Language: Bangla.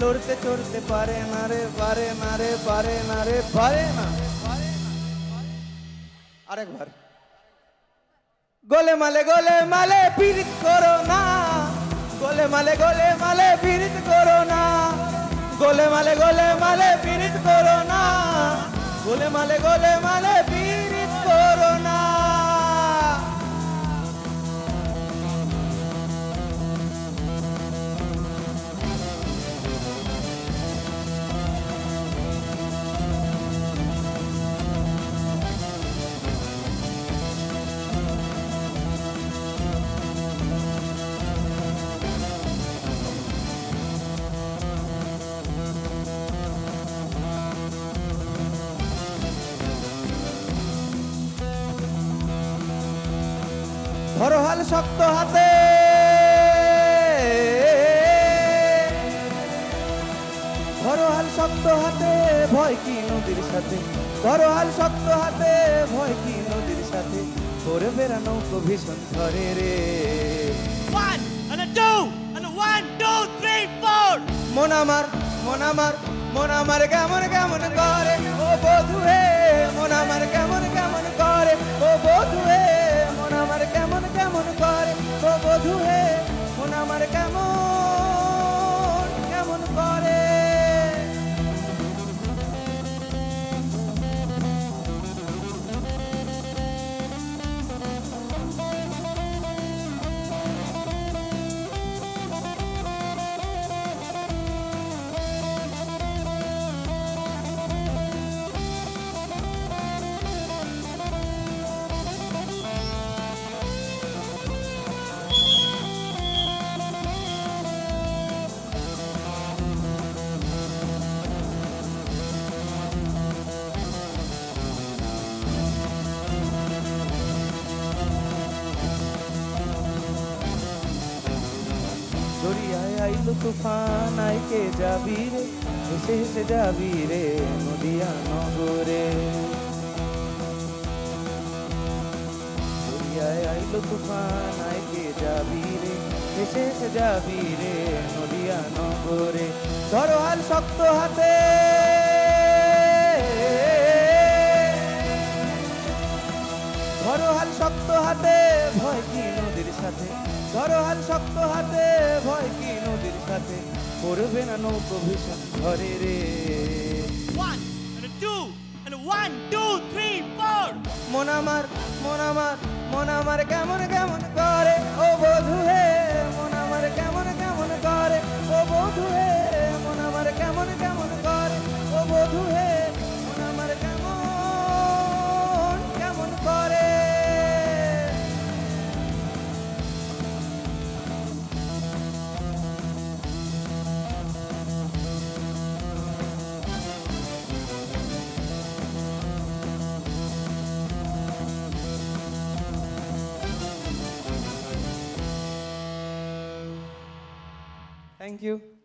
লড়তে চড়তে পারে না রে, পারে না রে, পারে না রে, পারে না। আরেকবার। গোলে মালে পীড়িত করো না, গোলে মালে পীড়িত করো না, গোলে মালে পীড়িত করো না, গোলে মালে পীড়িত করো না। ধরো হাল শক্ত হাতে, ধরো হাল শক্ত হাতে, ভয় কি নদীর সাথে, ধরো হাল শক্ত হাতে, ভয় কি নদীর সাথে, করে বেড়ানো ভীষণ ঝরে রে। 1 and a 2 and a 1 2 3 4 মন আমার, মন আমার, মন আমার কেমন কেমন করে ও বধু হে, মন আমার কেমন কেমন করে ও বধু হে, মন আমার কেমন কেমন করে ও বধু হে, মন আমার কেমন কেমন করে। দরিয়ায় আইলো তুফান, আইকে যাবি রে, হেসে হেসে যাবি রে নদিয়া নগরে। দরিয়ায় আইলো তুফান, আইকে যাবি রে, হেসে হেসে যাবি রে নদিয়া নগরে। ধরো হাল শক্ত হাতে, ধরো হাল শক্ত হাতে, ভয় কি নদীর সাথে, ধরো হাল শক্ত হাতে, ভয় কি নদীর সাথে, করবে না নৌকো ভীষণ ঝরে রে। 1 and a 2 and a 1 2 3 4 মন আমার, মন আমার, মন আমার কেমন কেমন করে ও বধু হে, মন আমার কেমন কেমন করে ও বধু হে, মন আমার কেমন কেমন করে ও বধু হে, মন আমার কেমন কেমন করে। Thank you.